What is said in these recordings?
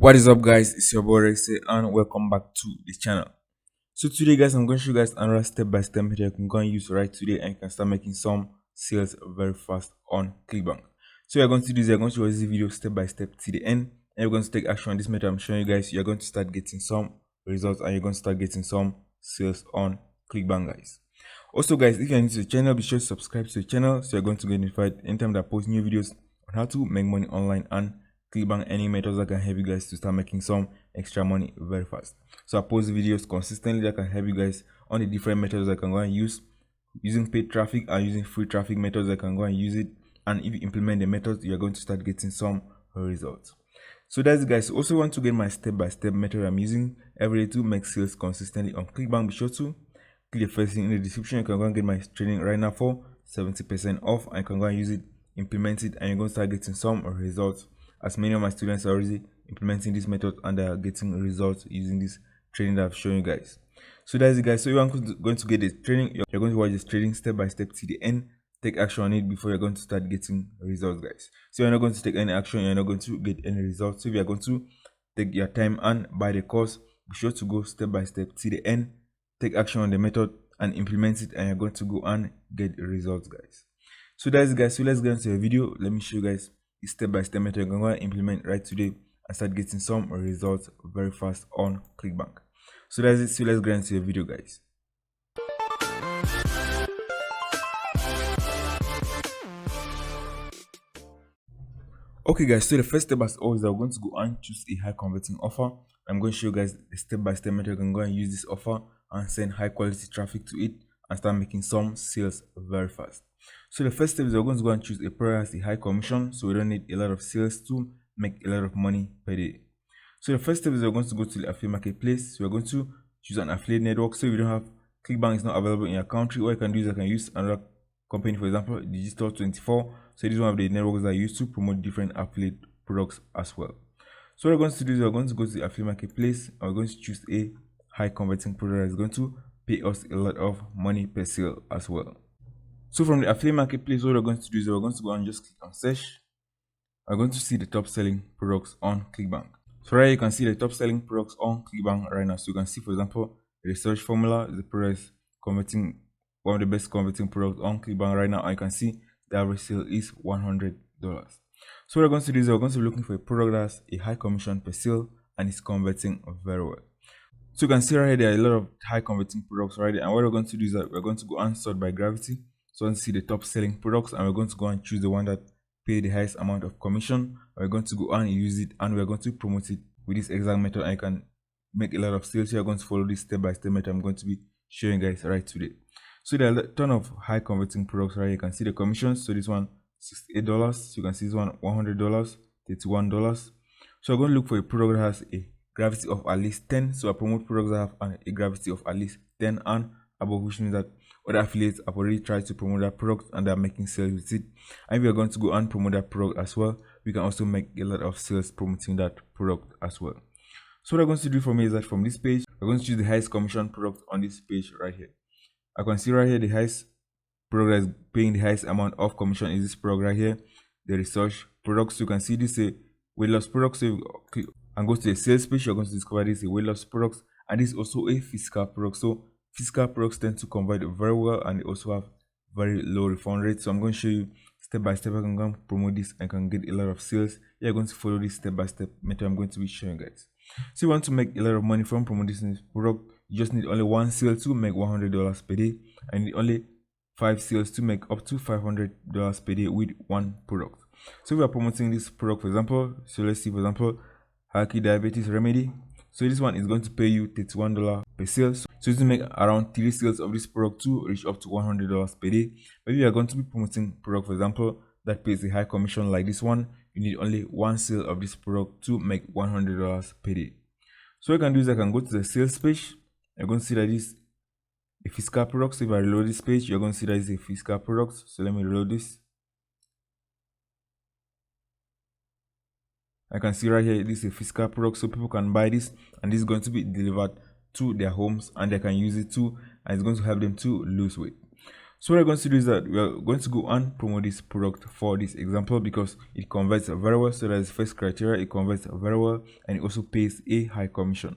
What is up, guys? It's your boy Rex and welcome back to the channel. So today, guys, I'm going to show you guys another step-by-step method you can go and use right today, and you can start making some sales very fast on Clickbank. So you're going to do this, you're going to watch this video step by step to the end, and you're going to take action on this method I'm showing you guys. You're going to start getting some results, and you're going to start getting some sales on Clickbank, guys. Also, guys, if you're new to the channel, be sure to subscribe to the channel so you're going to get notified anytime that I post new videos on how to make money online and Clickbank, any methods that can help you guys to start making some extra money very fast. So I post videos consistently that can help you guys on the different methods that can go and use using paid traffic and using free traffic methods that can go and use it. And if you implement the methods, you're going to start getting some results. So that's it, guys. Also want to get my step-by-step method I'm using every day to make sales consistently on Clickbank. Be sure to click the first link in the description. You can go and get my training right now for 70% off, and you can go and use it, implement it, and you're going to start getting some results, as many of my students are already implementing this method and they are getting results using this training that I've shown you guys. So that's it, guys. So you're going to get the training, you're going to watch this training step by step to the end, take action on it before you're going to start getting results, guys. So you're not going to take any action, you're not going to get any results. So if you're going to take your time and buy the course, be sure to go step by step to the end, take action on the method and implement it, and you're going to go and get results, guys. So that's it, guys. So let's get into the video. Let me show you guys the step-by-step method you can go and implement right today and start getting some results very fast on Clickbank. So that's it. So let's get into the video, guys. Okay, guys, so the first step, as always, I'm going to go and choose a high converting offer. I'm going to show you guys the step-by-step method you can go and use this offer and send high quality traffic to it and start making some sales very fast. So the first step is we're going to go and choose a product that has a high commission, so we don't need a lot of sales to make a lot of money per day. So the first step is we're going to go to the affiliate marketplace. So we're going to choose an affiliate network. So if you don't have Clickbank, is not available in your country, what you can do is I can use another company, for example, Digital24. So this is one of the networks that I use to promote different affiliate products as well. So what we're going to do is we're going to go to the affiliate marketplace and we're going to choose a high converting product that is going to pay us a lot of money per sale as well. So from the affiliate marketplace, what we're going to do is we're going to go and just click on search. We're going to see the top selling products on Clickbank. So right here you can see the top selling products on Clickbank right now. So you can see, for example, the search formula is the product converting, one of the best converting products on Clickbank right now. And you can see the average sale is $100. So what we're going to do is we're going to be looking for a product that has a high commission per sale and is converting very well. So you can see right here there are a lot of high converting products right there. And what we're going to do is that we're going to go and sort by gravity. So we're going to see the top selling products and we're going to go and choose the one that pay the highest amount of commission. We're going to go and use it and we're going to promote it with this exact method, and you can make a lot of sales. You're going to follow this step-by-step method I'm going to be showing you guys right today. So there are a ton of high converting products right here. You can see the commissions. So this one $68. So you can see this one $100, $31. So we're going to look for a product that has a gravity of at least 10. So I promote products that have a gravity of at least 10 and above, which means that other affiliates have already tried to promote that product and they're making sales with it. And if you're going to go and promote that product as well, we can also make a lot of sales promoting that product as well. So what I'm going to do for me is that from this page, we're going to choose the highest commission product on this page right here. I can see right here the highest product that is paying the highest amount of commission is this product right here, the research products. So you can see this is a weight loss product. So if you click and go to the sales page, you're going to discover this is a weight loss products, and this is also a physical product. So physical products tend to convert very well and they also have very low refund rates. So I'm going to show you step by step. I can go and promote this and can get a lot of sales. You're going to follow this step by step method I'm going to be showing you guys. So you want to make a lot of money from promoting this product, you just need only one sale to make $100 per day, and you need only 5 sales to make up to $500 per day with one product. So if we are promoting this product, for example, so let's see, for example, Haki Diabetes Remedy. So this one is going to pay you $31 per sale. So you need to make around 3 sales of this product to reach up to $100 per day. But if you are going to be promoting product, for example, that pays a high commission like this one, you need only one sale of this product to make $100 per day. So what I can do is I can go to the sales page. You're going to see that this is a physical product. So if I reload this page, you're going to see that it's a physical product. So let me reload this. I can see right here this is a physical product, so people can buy this and this is going to be delivered to their homes and they can use it too, and it's going to help them to lose weight. So what we're going to do is that we are going to go and promote this product for this example because it converts very well. So that's the first criteria, it converts very well and it also pays a high commission.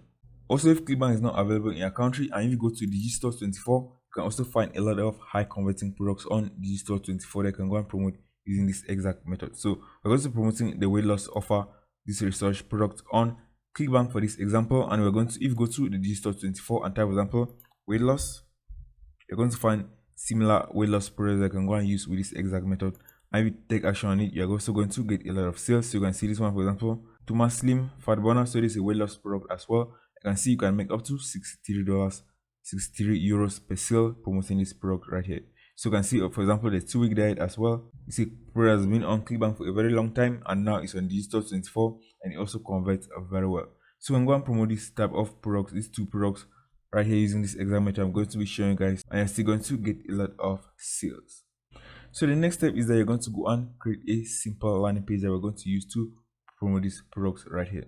Also, if Clickbank is not available in your country and if you go to Digistore24, you can also find a lot of high converting products on Digistore24 that you can go and promote using this exact method. So we're going to be promoting the weight loss offer, this research product on Clickbank for this example, and we're going to, if you go to the Digistore24 and type example weight loss, you're going to find similar weight loss products that you can go and use with this exact method. And if you take action on it, you're also going to get a lot of sales. So you can see this one, for example, Tuma Slim Fat Burner. So this is a weight loss product as well. You can see you can make up to $63, 63 euros per sale promoting this product right here. So you can see, for example, the 2-week diet as well. You see, product has been on Clickbank for a very long time and now it's on Digistore24 and it also converts very well. So I'm going to promote this type of products, these two products right here using this exact method I'm going to be showing you guys, and you're still going to get a lot of sales. So the next step is that you're going to go and create a simple landing page that we're going to use to promote these products right here.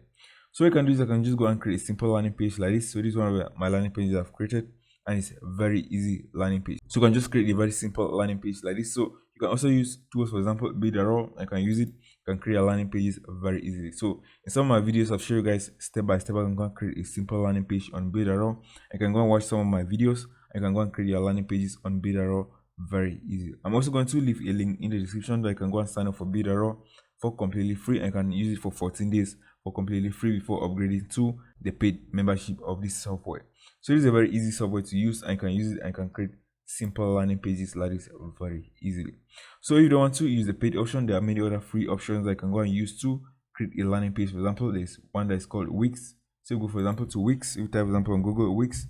So what you can do is I can just go and create a simple landing page like this. So this is one of my landing pages I've created and it's a very easy landing page. So you can just create a very simple landing page like this. So you can also use tools, for example, BILLIONAIRES. I can use it. You can create a landing pages very easily. So in some of my videos, I've shown you guys step by step. I can go and create a simple landing page on BILLIONAIRES. I can go and watch some of my videos. I can go and create your landing pages on BILLIONAIRES very easy. I'm also going to leave a link in the description that you can go and sign up for BILLIONAIRES for completely free. I can use it for 14 days for completely free before upgrading to the paid membership of this software. So this is a very easy software to use. I can use it and can create simple landing pages like this very easily. So if you don't want to use the paid option, there are many other free options that I can go and use to create a landing page. For example, there's one that is called Wix. So go, for example, to Wix. If you type, for example, on Google Wix,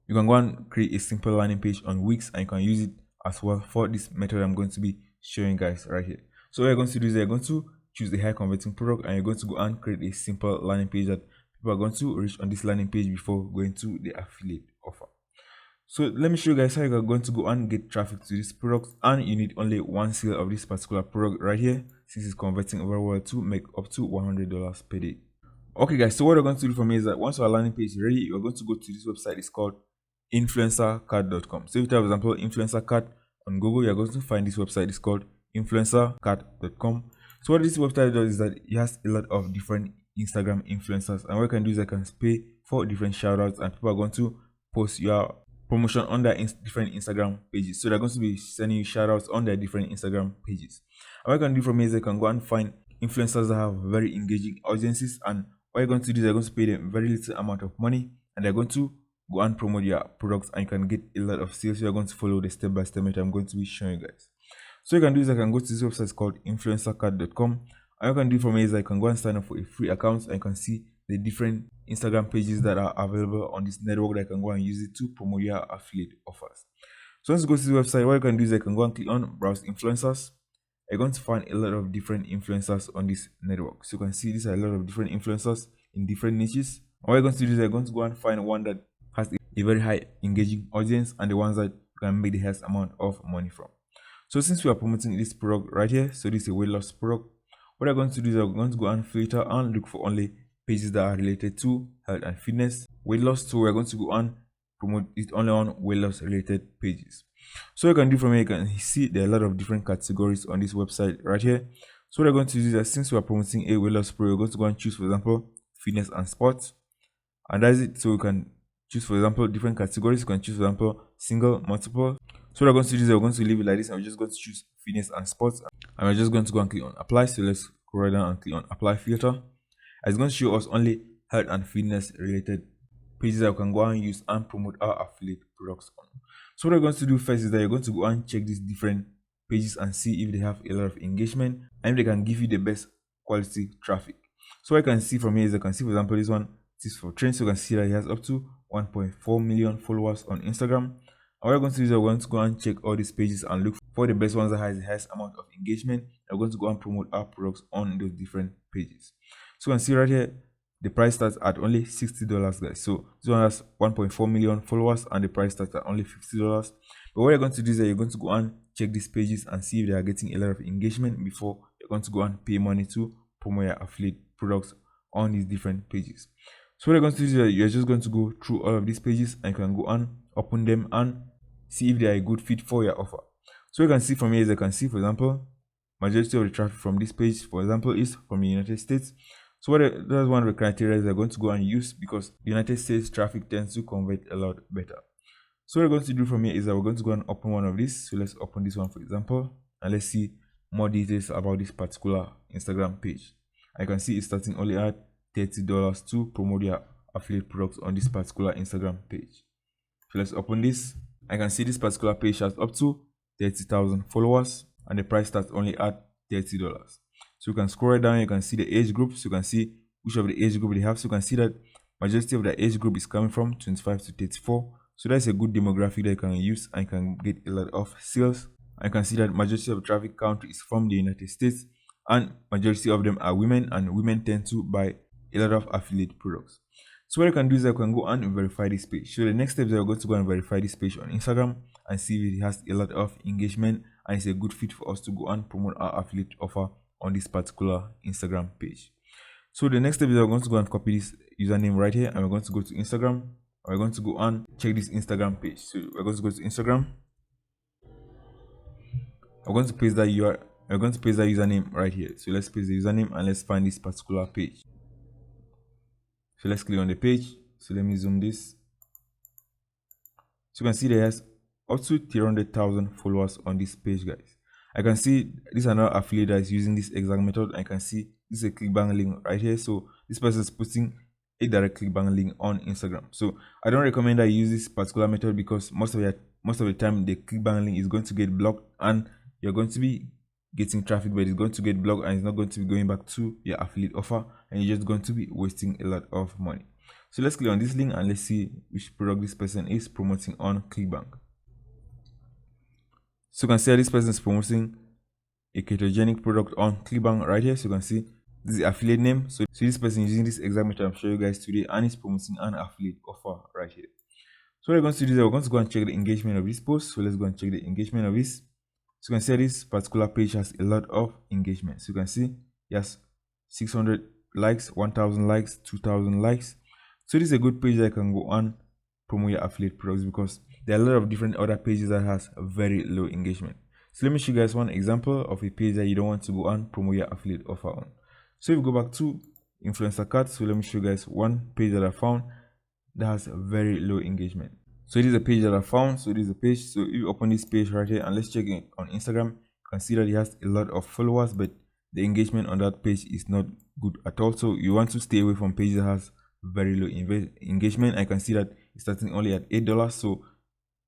you can go and create a simple landing page on Wix and you can use it as well for this method I'm going to be showing you guys right here. So what you're going to do is you're going to choose the high converting product and you're going to go and create a simple landing page that people are going to reach on this landing page before going to the affiliate offer. So let me show you guys how you are going to go and get traffic to this product, and you need only one sale of this particular product right here since it's converting very well to make up to $100 per day. Okay guys, so what you're going to do for me is that once our landing page is ready, you're going to go to this website. It's called influencercard.com. So if you type, for example, influencer card on Google, you're going to find this website. It's called influencercard.com. So what this website does is that it has a lot of different Instagram influencers, and what I can do is I can pay for different shoutouts, and people are going to post your promotion on their different Instagram pages. So they're going to be sending you shoutouts on their different Instagram pages. And what I can do from here is I can go and find influencers that have very engaging audiences, and what you're going to do is you're going to pay them very little amount of money and they're going to go and promote your products and you can get a lot of sales. You're going to follow the step-by-step method I'm going to be showing you guys. So you can do is I can go to this website called influencercard.com, and what I can do from here is I can go and sign up for a free account and you can see the different Instagram pages that are available on this network that I can go and use it to promote your affiliate offers. So once you go to the website, what you can do is I can go and click on browse influencers. You're going to find a lot of different influencers on this network. So you can see these are a lot of different influencers in different niches. And what you're going to do is you're going to go and find one that has a very high engaging audience and the ones that you can make the highest amount of money from. So since we are promoting this product right here, so this is a weight loss product, what I'm going to do is I'm going to go and filter and look for only pages that are related to health and fitness, weight loss. So we're going to go and promote it only on weight loss related pages. So you can do from here, you can see there are a lot of different categories on this website right here. So what I'm going to do is that since we are promoting a weight loss product, we're going to go and choose, for example, fitness and sports, and that's it. So you can choose, for example, different categories. You can choose, for example, single, multiple. So what I'm going to do is we're going to leave it like this. I'm just going to choose fitness and sports, and we're just going to go and click on apply. So let's go right down and click on apply filter. It's going to show us only health and fitness related pages that we can go and use and promote our affiliate products on. So what we're going to do first is that you're going to go and check these different pages and see if they have a lot of engagement and if they can give you the best quality traffic. So what I can see from here is I can see, for example, this one is for trends. So you can see that it has up to 1.4 million followers on Instagram. And what we're going to do is we're going to go and check all these pages and look for the best ones that has the highest amount of engagement. We're going to go and promote our products on those different pages. So you can see right here, the price starts at only $60, guys. So this one has 1.4 million followers and the price starts at only $50. But what you're going to do is that you're going to go and check these pages and see if they are getting a lot of engagement before you're going to go and pay money to promote your affiliate products on these different pages. So what you're going to do is that you're just going to go through all of these pages and you can go and open them and see if they are a good fit for your offer. So you can see from here, as I can see, for example, majority of the traffic from this page, for example, is from the United States. So that's one of the criteria they're going to go and use, because the United States traffic tends to convert a lot better. So what we're going to do from here is that we're going to go and open one of these. So let's open this one, for example, and let's see more details about this particular Instagram page. I can see it's starting only at $30 to promote your affiliate products on this particular Instagram page. So let's open this. I can see this particular page has up to 30,000 followers, and the price starts only at $30. So you can scroll down, you can see the age group, so you can see which of the age group they have. So you can see that majority of the age group is coming from 25 to 34. So that's a good demographic that you can use and can get a lot of sales. I can see that majority of traffic count is from the United States, and majority of them are women, and women tend to buy a lot of affiliate products. So what I can do is I can go and verify this page. So the next step is I'm going to go and verify this page on Instagram and see if it has a lot of engagement and it's a good fit for us to go and promote our affiliate offer on this particular Instagram page. So the next step is I'm going to go and copy this username right here, and we're going to go to Instagram. We're going to go and check this Instagram page. So we're going to go to Instagram. I'm going to paste that we're going to paste that username right here. So let's paste the username and let's find this particular page. So let's click on the page. So let me zoom this. So you can see there has up to 300,000 followers on this page, guys. I can see this is another affiliate that is using this exact method. I can see this is a Clickbank link right here. So this person is putting a direct Clickbank link on Instagram. So I don't recommend that you use this particular method, because most of the time the Clickbank link is going to get blocked, and you're going to be getting traffic, but it's going to get blocked and it's not going to be going back to your affiliate offer, and you're just going to be wasting a lot of money. So let's click on this link and let's see which product this person is promoting on Clickbank. So you can see this person is promoting a ketogenic product on Clickbank right here. So you can see this is the affiliate name. So this person is using this exact method I'm showing you guys today, and it's promoting an affiliate offer right here. So what we're going to do is we're going to go and check the engagement of this post. So let's go and check the engagement of this. So you can see this particular page has a lot of engagement. So you can see yes, 600 likes, 1,000 likes, 2,000 likes. So this is a good page that can go on promote your affiliate products, because there are a lot of different other pages that has very low engagement. So let me show you guys one example of a page that you don't want to go on promote your affiliate offer on. So if you go back to influencer cards, so let me show you guys one page that I found that has very low engagement. So it is a page that I found. So it is a page. So if you open this page right here and let's check it on Instagram, you can see that it has a lot of followers, but the engagement on that page is not good at all. So you want to stay away from pages that has very low engagement. I can see that it's starting only at $8. So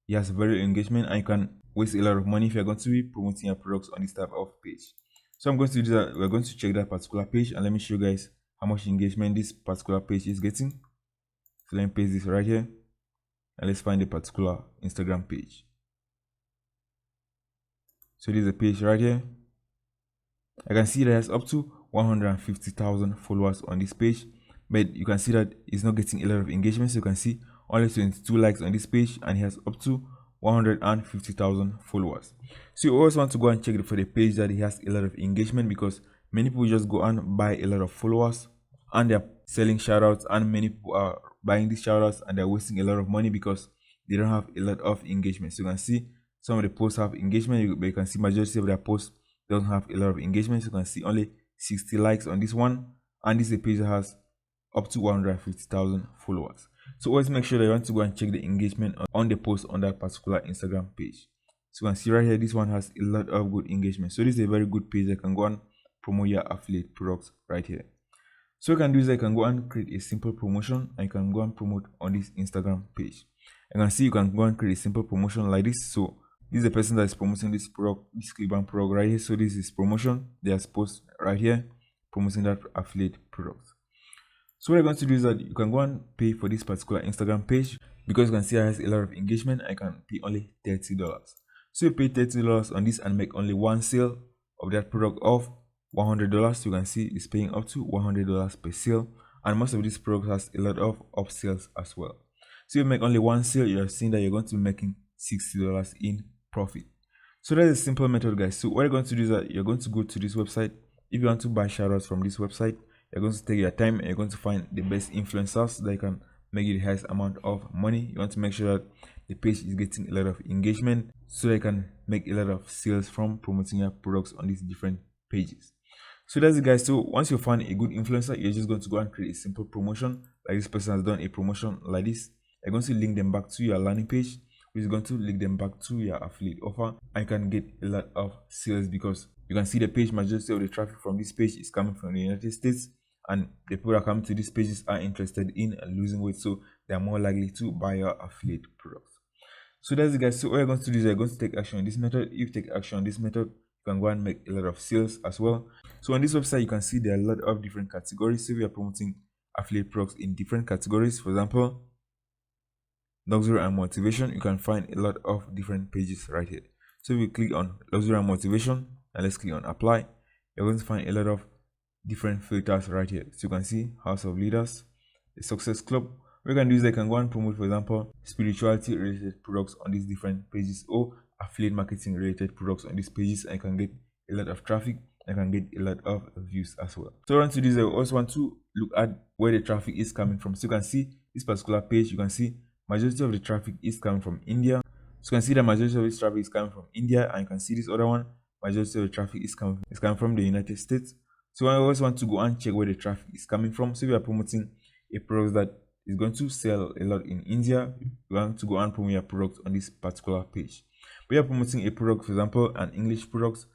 it has very low engagement, and you can waste a lot of money if you're going to be promoting your products on this type of page. So I'm going to do that. We're going to check that particular page, and let me show you guys how much engagement this particular page is getting. So let me paste this right here, and let's find the particular Instagram page. So this is a page right here. I can see that it has up to 150,000 followers on this page, but you can see that it's not getting a lot of engagement. So you can see only 22 likes on this page, and it has up to 150,000 followers. So you always want to go and check for the page that it has a lot of engagement, because many people just go and buy a lot of followers and they're selling shoutouts, and many people are buying these shoutouts and they're wasting a lot of money because they don't have a lot of engagement. So you can see some of the posts have engagement, but you can see majority of their posts doesn't have a lot of engagement. So you can see only 60 likes on this one, and this is a page that has up to 150,000 followers. So always make sure that you want to go and check the engagement on the post on that particular Instagram page. So you can see right here, this one has a lot of good engagement. So this is a very good page that can go and promote your affiliate products right here. So you can do is I can go and create a simple promotion, and you can go and promote on this Instagram page. You can see you can go and create a simple promotion like this. So this is the person that is promoting this product, this Clickbank product right here. So this is promotion. There's post right here promoting that affiliate product. So what you're going to do is that you can go and pay for this particular Instagram page, because you can see it has a lot of engagement. I can pay only $30. So you pay $30 on this and make only one sale of that product of $100. You can see it's paying up to $100 per sale, and most of this product has a lot of upsells as well. So you make only one sale, you're seeing that you're going to be making $60 in profit. So that's a simple method, guys. So what you're going to do is that you're going to go to this website. If you want to buy shoutouts from this website, you're going to take your time and you're going to find the best influencers that can make you the highest amount of money. You want to make sure that the page is getting a lot of engagement, so they can make a lot of sales from promoting your products on these different pages. So that's it, guys. So once you find a good influencer, you're just going to go and create a simple promotion. Like this person has done a promotion like this. You're going to link them back to your landing page, which is going to link them back to your affiliate offer, and you can get a lot of sales because you can see the page majority of the traffic from this page is coming from the United States, and the people that come to these pages are interested in losing weight, so they are more likely to buy your affiliate products. So that's it, guys. So all you're going to do is you're going to take action on this method. If you take action on this method, you can go and make a lot of sales as well. So on this website, you can see there are a lot of different categories. So we are promoting affiliate products in different categories. For example, luxury and motivation, you can find a lot of different pages right here. So if we click on luxury and motivation, and let's click on apply, you're going to find a lot of different filters right here. So you can see House of Leaders, the Success Club. What you can do is they can go and promote, for example, spirituality related products on these different pages, or affiliate marketing related products on these pages, and you can get a lot of traffic. I can get a lot of views as well. So once you do this, I also want to look at where the traffic is coming from. So you can see this particular page, you can see majority of the traffic is coming from India. So you can see the majority of this traffic is coming from India, and you can see this other one, majority of the traffic is coming from the United States. So I always want to go and check where the traffic is coming from. So we are promoting a product that is going to sell a lot in India. We want to go and promote your product on this particular page. We are promoting a product, for example, an English product,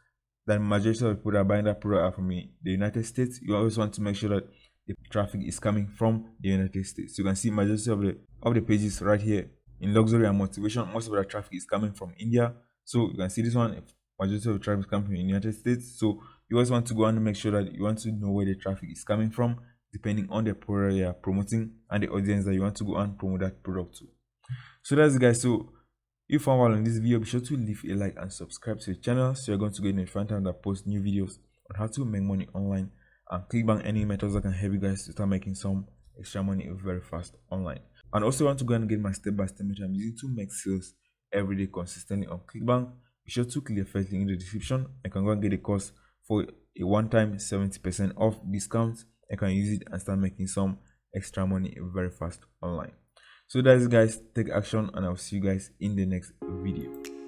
that majority of the people that are buying that product are from the United States. You always want to make sure that the traffic is coming from the United States. So you can see majority of the pages right here in luxury and motivation, most of the traffic is coming from India. So you can see this one, majority of the traffic is coming from the United States. So you always want to go and make sure that you want to know where the traffic is coming from, depending on the product you are promoting and the audience that you want to go and promote that product to. So that's it, guys. So if you found value in this video, be sure to leave a like and subscribe to the channel, so you're going to get notified time that I post new videos on how to make money online and Clickbank, any methods that can help you guys to start making some extra money very fast online. And also want to go and get my step-by-step method I'm using to make sales every day consistently on Clickbank. Be sure to click the first link in the description. I can go and get a course for a one-time 70% off discount. I can use it and start making some extra money very fast online. So that's it, guys. Take action, and I'll see you guys in the next video.